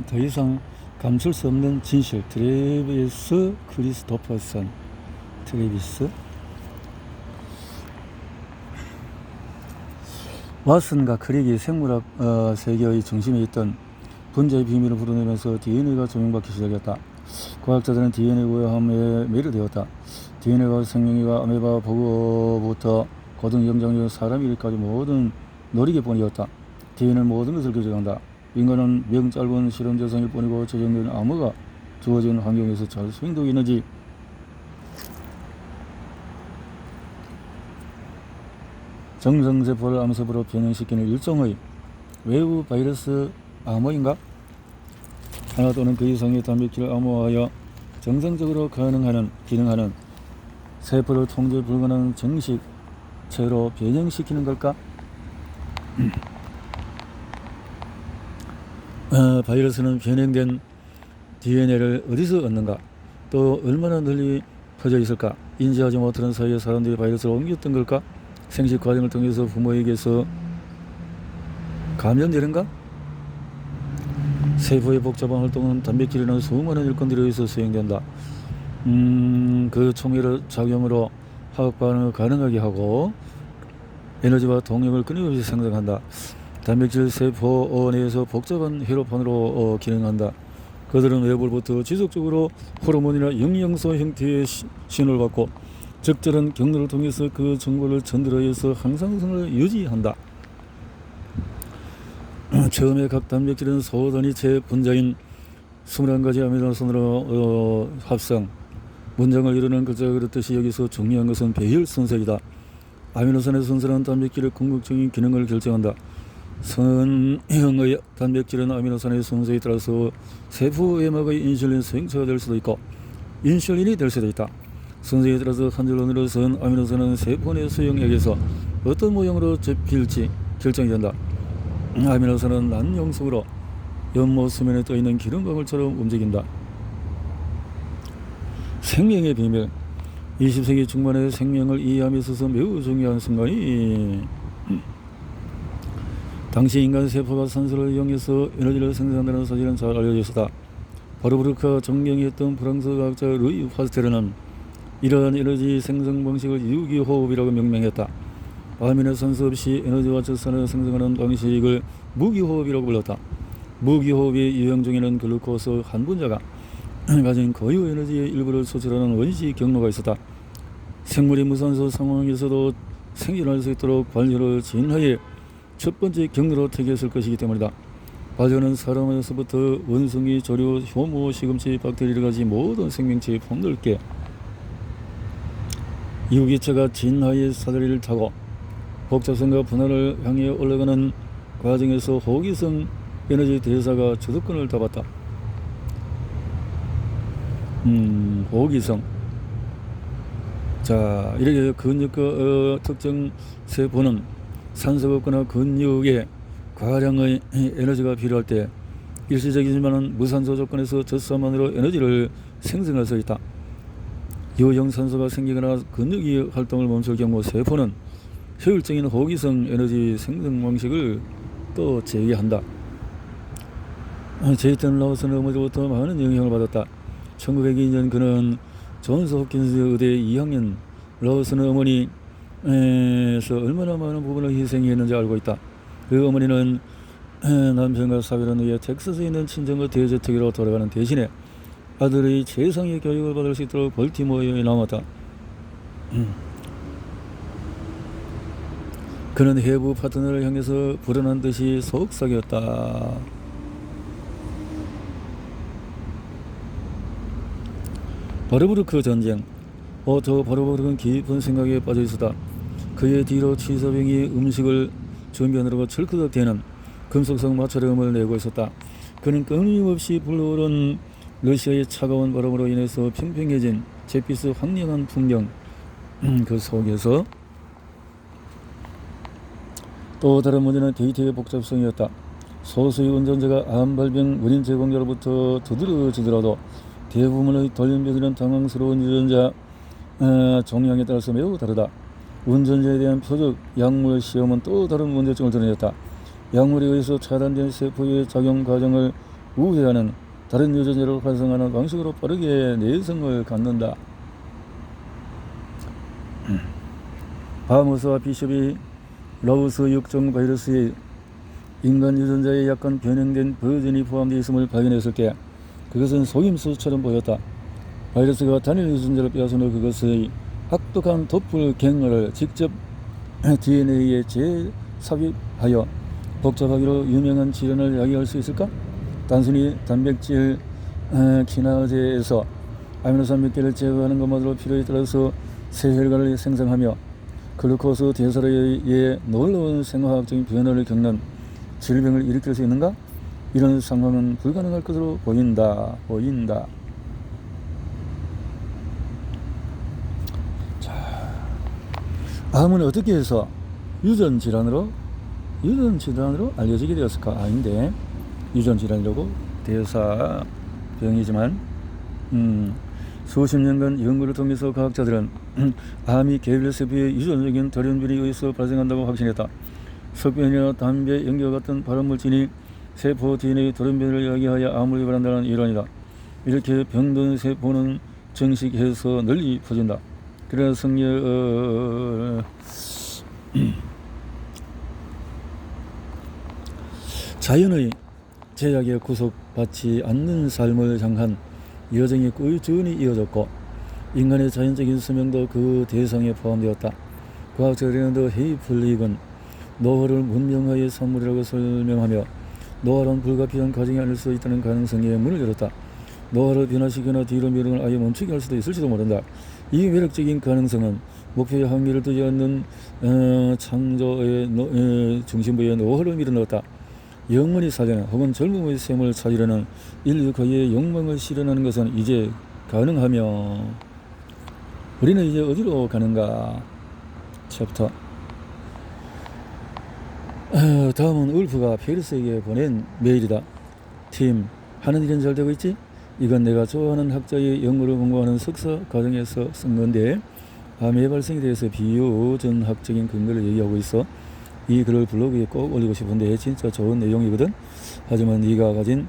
더 이상 감출 수 없는 진실. 트래비스 크리스토퍼슨. 트래비스. 왓슨과 크릭이 생물학 세계의 중심에 있던 분자의 비밀을 풀어내면서 DNA가 조명받기 시작했다. 과학자들은 DNA 우아함에 매료되었다. DNA가 생명이가 아메바 버그부터 고등 영장류 사람 일까지 모든 놀이기본이었다. DNA는 모든 것을 결정한다. 인간은 명 짧은 실험 대상일 뿐이고 제정된 암호가 주어진 환경에서 잘 수행되고 있는지 정상세포를 암세포로 변형시키는 일종의 외부 바이러스 암호인가? 하나 또는 그 이상의 단백질을 암호화하여 정상적으로 기능하는 세포를 통제 불가능한 정식체로 변형시키는 걸까? 바이러스는 변형된 DNA를 어디서 얻는가? 또 얼마나 널리 퍼져 있을까? 인지하지 못하는 사이에 사람들이 바이러스를 옮겼던 걸까? 생식 과정을 통해서 부모에게서 감염되는가? 세포의 복잡한 활동은 단백질이나 수많은 일꾼들에 의해서 수행된다. 그 총회의 작용으로 화학 반응을 가능하게 하고 에너지와 동력을 끊임없이 생성한다. 단백질 세포 내에서 복잡한 회로판으로 기능한다. 그들은 외부로부터 지속적으로 호르몬이나 영양소 형태의 신호를 받고 적절한 경로를 통해서 그 정보를 전달하여서 항상성을 유지한다. 처음에 각 단백질은 소단위체 분자인 21가지 아미노산으로 합성, 문장을 이루는 글자가 그렇듯이 여기서 중요한 것은 배열 순서이다. 아미노산의 순서는 단백질의 궁극적인 기능을 결정한다. 선형의 단백질은 아미노산의 순서에 따라서 세포외막의 인슐린 수용체가 될 수도 있고 인슐린이 될 수도 있다. 순서에 따라서 한 줄로 늘어선 아미노산은 세포 내 수용액에서 어떤 모형으로 접힐지 결정이 된다. 아미노산은 난용성으로 연못 수면에 떠있는 기름방울처럼 움직인다. 생명의 비밀. 20세기 중반에 생명을 이해함에 있어서 매우 중요한 순간이 당시 인간 세포가 산소를 이용해서 에너지를 생산한다는 사실은 잘 알려져 있었다. 바르브르크가 존경했던 프랑스 과학자 루이 파스테르는 이러한 에너지 생성 방식을 유기호흡이라고 명명했다. 아미노산소 없이 에너지와 chất 산을 생성하는 방식을 무기호흡이라고 불렀다. 무기호흡의 유형 중에는 글루코스 한 분자가 가진 고유 에너지의 일부를 소출하는 원시 경로가 있었다. 생물이 무산소 상황에서도 생존할 수 있도록 발효를 진화의 첫 번째 경로로 택했을 것이기 때문이다. 발효는 사람에서부터 원숭이, 조류, 효모, 시금치, 박테리아까지 모든 생명체에 폭넓게 유기체가 진화의 사다리를 타고 복잡성과 분할을 향해 올라가는 과정에서 호기성 에너지 대사가 주도권을 잡았다. 호기성. 자, 이렇게 근육과 특정 세포는 산소가 없거나 근육에 과량의 에너지가 필요할 때 일시적이지만 무산소 조건에서 젖산만으로 에너지를 생성할 수 있다. 요형산소가 생기거나 근육이 활동을 멈출 경우 세포는 효율적인 호기성 에너지 생성 방식을 또 재개한다. 제이턴 라우스는 어머니로부터 많은 영향을 받았다. 1902년 그는 존스 홉킨스 의대 2학년 라우스는 어머니에서 얼마나 많은 부분을 희생했는지 알고 있다. 그 어머니는 남편과 사별한 후에 텍사스에 있는 친정의 대저택으로 돌아가는 대신에 아들의 최상의 교육을 받을 수 있도록 벌티모어에 남았다. 그는 해부 파트너를 향해서 불어난 듯이 속삭였다. 바르브르크 전쟁. 오토 바르브르크는 깊은 생각에 빠져 있었다. 그의 뒤로 취사병이 음식을 준비하느라고 철크덕 대는 금속성 마찰음을 내고 있었다. 그는 끊임없이 불어오른 러시아의 차가운 바람으로 인해서 평평해진 잿빛의 황량한 풍경 그 속에서 또 다른 문제는 데이터의 복잡성이었다. 소수의 운전자가 암발병 원인 제공자로부터 두드러지더라도 대부분의 돌연변이는 당황스러운 유전자 종양에 따라서 매우 다르다. 운전자에 대한 표적 약물 시험은 또 다른 문제점을 드러냈다. 약물에 의해서 차단된 세포의 작용 과정을 우회하는 다른 유전자를 활성화하는 방식으로 빠르게 내성을 갖는다. 바모스와 비숍이 라오스 육종 바이러스의 인간 유전자에 약간 변형된 버전이 포함되어 있음을 발견했을 때 그것은 속임수처럼 보였다. 바이러스가 단일 유전자를 빼앗은 후 그것의 악독한 도플갱어를 직접 DNA에 재삽입하여 복잡하기로 유명한 질환을 야기할 수 있을까? 단순히 단백질 키나제에서 아미노산 몇 개를 제거하는 것만으로 필요에 따라서 새 혈관을 생성하며 글루코스 대사에 의해 놀라운 생화학적인 변화를 겪는 질병을 일으킬 수 있는가? 이런 상황은 불가능할 것으로 보인다. 자, 암은 어떻게 해서 유전질환으로 알려지게 되었을까? 아닌데 유전질환이라고 대사병이지만 수십 년간 연구를 통해서 과학자들은 암이 개별 세포의 유전적인 돌연변이에 의해서 발생한다고 확신했다. 석변이나 담배, 연기와 같은 발암물질이 세포 DNA 돌연변이를 이야기하여 암을 유발한다는 이론이다. 이렇게 병든 세포는 정식해서 널리 퍼진다. 그러나 자연의 제약에 구속받지 않는 삶을 향한 여정이 꾸준히 이어졌고 인간의 자연적인 수명도 그 대상에 포함되었다. 과학자들은 더 헤이플릭은 노화를 문명화의 산물이라고 설명하며 노화란 불가피한 과정이 아닐 수 있다는 가능성에 문을 열었다. 노화를 변화시키거나 뒤로 미루는 아예 멈추게 할 수도 있을지도 모른다. 이 매력적인 가능성은 목표에 한계를 두지 않는 창조의 중심부에 노화를 밀어넣었다. 영원히 살려는 혹은 젊음의 셈을 찾으려는 인류가의 욕망을 실현하는 것은 이제 가능하며 우리는 이제 어디로 가는가? 챕터 다음은 울프가 페르스에게 보낸 메일이다. 팀, 하는 일은 잘 되고 있지? 이건 내가 좋아하는 학자의 연구를 공부하는 석사 과정에서 쓴 건데 암의 발생에 대해서 비유전학적인 근거를 얘기하고 있어. 이 글을 블로그에 꼭 올리고 싶은데 진짜 좋은 내용이거든. 하지만 네가 가진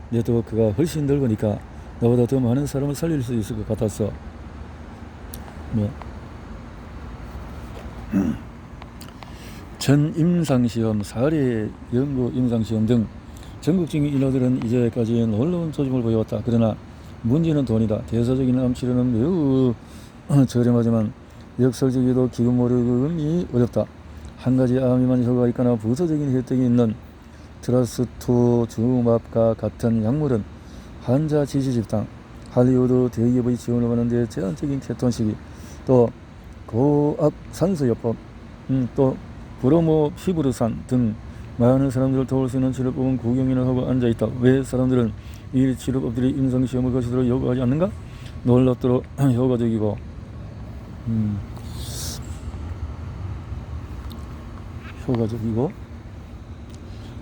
네트워크가 훨씬 넓으니까 나보다 더 많은 사람을 살릴 수 있을 것 같았어. 전 임상시험, 사례 연구 임상시험 등 전국적인 인하들은 이제까지 놀라운 조짐을 보여왔다. 그러나 문제는 돈이다. 대사적인 암치료는 매우 저렴하지만 역설적이도 기금 모르금이 어렵다. 한 가지 암에만 효과가 있거나 부수적인 혜택이 있는 트라스투즈맙과 같은 약물은 환자 지시집단, 할리우드 대기업의 지원을 받는데 제한적인 케톤 시기, 또 고압 산소요법, 또 브로모피브르산 등 많은 사람들을 도울 수 있는 치료법은 구경이나 하고 앉아있다. 왜 사람들은 이 치료법들이 임상시험을 거치도록 요구하지 않는가? 놀랍도록 효과적이고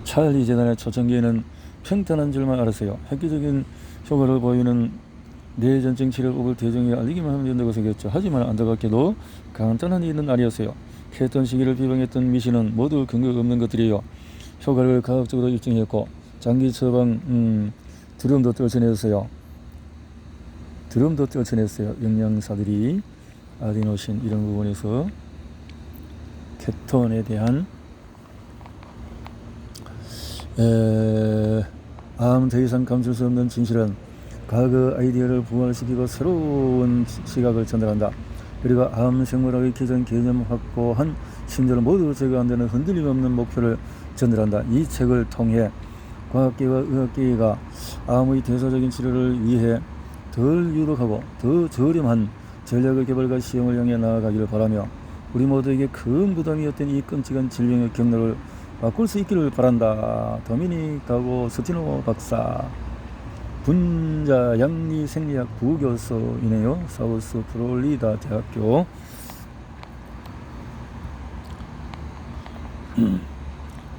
찰리 재단의 초창기에는 평탄한 줄만 알았어요. 획기적인 효과를 보이는 뇌전증 치료법을 대중에게 알리기만 하면 된다고 생겼죠. 하지만 안타깝게도 간단한 일은 아니었어요. 케톤 시기를 비방했던 미신은 모두 근거가 없는 것들이에요. 효과를 과학적으로 입증했고 장기 처방 드럼도 떨쳐냈어요. 영양사들이 아디노신 이런 부분에서 케톤에 대한 암 더 이상 감출 수 없는 진실은 과거 아이디어를 부활시키고 새로운 시각을 전달한다. 그리고 암 생물학의 기존 개념 확고한 신조를 모두 제거한다는 흔들림 없는 목표를 전달한다. 이 책을 통해 과학계와 의학계가 암의 대사적인 치료를 위해 덜 유독하고 더 저렴한 전략의 개발과 시험을 향해 나아가기를 바라며 우리 모두에게 큰 부담이었던 이 끔찍한 질병의 경로를 바꿀 수 있기를 바란다. 도미닉 다고 스티노 박사, 분자 양리 생리학 부교수이네요. 사우스 플로리다 대학교.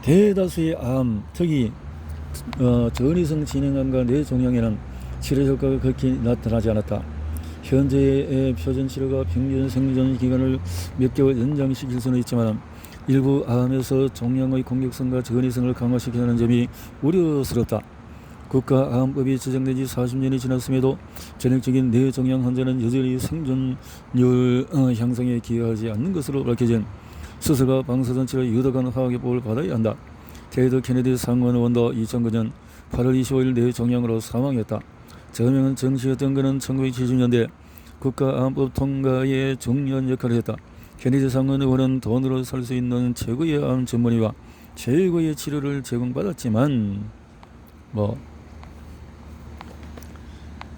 대다수의 암, 특히 전이성 진행암과 뇌종양에는 치료 효과가 그렇게 나타나지 않았다. 현재의 표준 치료가 평균 생존 기간을 몇 개월 연장시킬 수는 있지만 일부 암에서 종양의 공격성과 전이성을 강화시키는 점이 우려스럽다. 국가암법이 제정된 지 40년이 지났음에도 전형적인 뇌종양 환자는 여전히 생존율 향상에 기여하지 않는 것으로 밝혀진 스스가 방사선치료 유독한 화학요법을 받아야 한다. 테드 케네디 상원 의원도 2009년 8월 25일 뇌종양으로 사망했다. 저명은 정치였던 그는 1970년대 국가암법 통과에 중요한 역할을 했다. 케네디 상원 의원은 돈으로 살 수 있는 최고의 암 전문의와 최고의 치료를 제공받았지만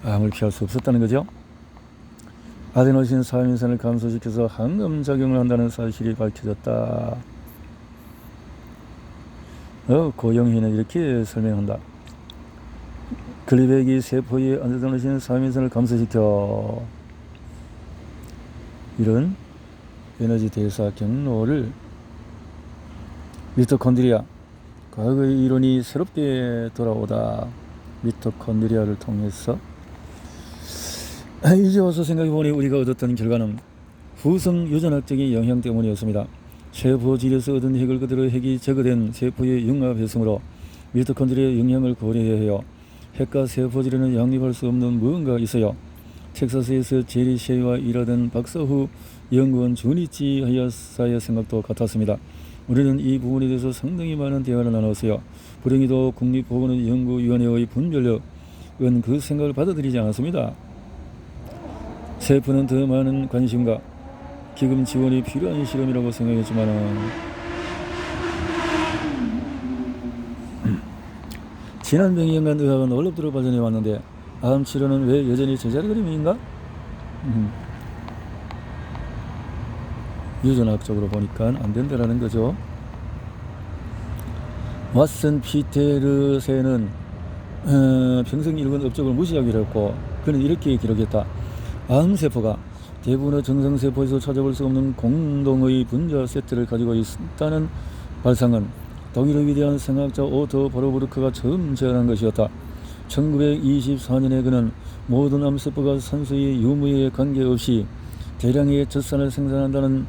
암을 피할 수 없었다는 거죠. 아데노신 사민산을 감소시켜서 항암작용을 한다는 사실이 밝혀졌다. 고영희는 이렇게 설명한다. 글리백이 세포의 아데노신 사민산을 감소시켜 이런 에너지 대사 경로를 미토콘드리아 과거의 이론이 새롭게 돌아오다. 미토콘드리아를 통해서 이제 와서 생각해보니 우리가 얻었던 결과는 후성 유전학적인 영향 때문이었습니다. 세포질에서 얻은 핵을 그대로 핵이 제거된 세포의 융합 해성으로 미토콘드리아의 영향을 고려해야 해요. 핵과 세포질에는 양립할 수 없는 무언가 있어요. 텍사스에서 제리 셰이와 일하던 박사후 연구원 주니치 하야사의 생각도 같았습니다. 우리는 이 부분에 대해서 상당히 많은 대화를 나눴어요. 불행히도 국립보건연구위원회의 분별력은 그 생각을 받아들이지 않았습니다. 세포는 더 많은 관심과 기금 지원이 필요한 실험이라고 생각했지만 지난 100년간 의학은 놀랍도록 발전해 왔는데 암 치료는 왜 여전히 제자리걸음인가? 유전학적으로 보니까 안 된다라는 거죠. 왓슨 피테르세는 평생 일군 업적을 무시하기로 했고 그는 이렇게 기록했다. 암세포가 대부분의 정상세포에서 찾아볼 수 없는 공동의 분자 세트를 가지고 있다는 발상은 독일의 위대한 생학자 오토 보르부르크가 처음 제안한 것이었다. 1924년에 그는 모든 암세포가 산소의 유무에 관계없이 대량의 젖산을 생산한다는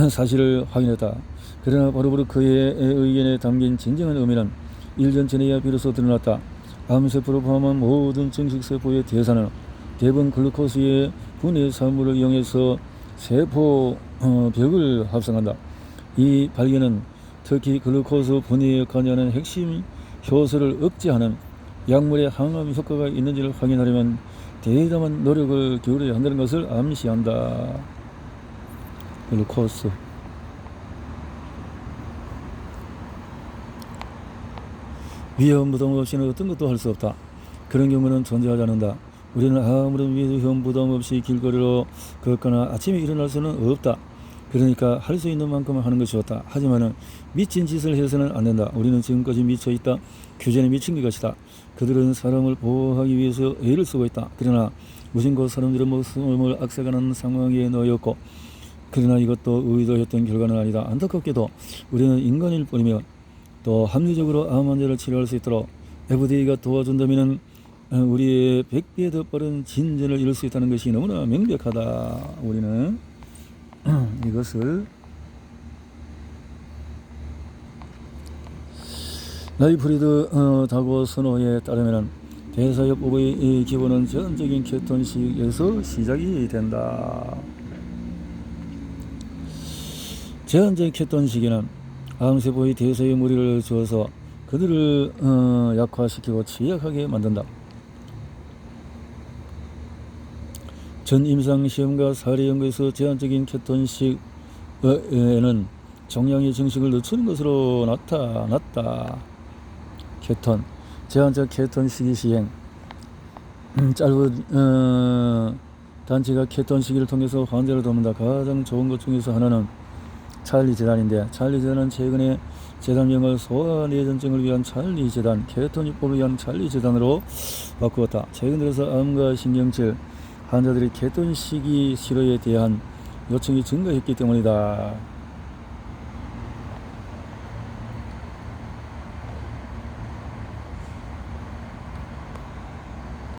사실을 확인했다. 그러나 보르부르크의 의견에 담긴 진정한 의미는 1년 전에야 비로소 드러났다. 암세포를 포함한 모든 정식세포의 대사는 대부분 글루코스의 분해 산물을 이용해서 세포 벽을 합성한다. 이 발견은 특히 글루코스 분해에 관여하는 핵심 효소를 억제하는 약물의 항암 효과가 있는지를 확인하려면 대담한 노력을 기울여야 한다는 것을 암시한다. 글루코스 위험 부담 없이는 어떤 것도 할 수 없다. 그런 경우는 존재하지 않는다. 우리는 아무런 위험 부담 없이 길거리로 걷거나 아침에 일어날 수는 없다. 그러니까 할 수 있는 만큼은 하는 것이었다. 하지만 미친 짓을 해서는 안 된다. 우리는 지금까지 미쳐있다. 규제에 미친 것이다. 그들은 사람을 보호하기 위해서 애를 쓰고 있다. 그러나 무심코 사람들의 목숨을 앗아가는 상황에 놓였고 그러나 이것도 의도했던 결과는 아니다. 안타깝게도 우리는 인간일 뿐이며 또 합리적으로 암 환자를 치료할 수 있도록 FDA가 도와준다면 우리의 100배 더 빠른 진전을 이룰 수 있다는 것이 너무나 명백하다. 우리는 이것을 라이프리드 다고 선호에 따르면 대사요법의 기본은 제한적인 케톤식에서 시작이 된다. 제한적인 케톤식에는 암세포의 대사의 무리를 주어서 그들을 약화시키고 취약하게 만든다. 전 임상시험과 사례 연구에서 제한적인 케톤식에는 종양의 증식을 늦추는 것으로 나타났다. 케톤, 제한적 케톤식이 시행. 짧은 단체가 케톤 시기를 통해서 환자를 돕는다. 가장 좋은 것 중에서 하나는 찰리 재단인데 찰리 재단은 최근에 재단명을 소아내전증을 위한 찰리 재단, 케톤요법을 위한 찰리 재단으로 바꾸었다. 최근 들어서 암과 신경질 환자들이 케톤 시기 치료에 대한 요청이 증가했기 때문이다.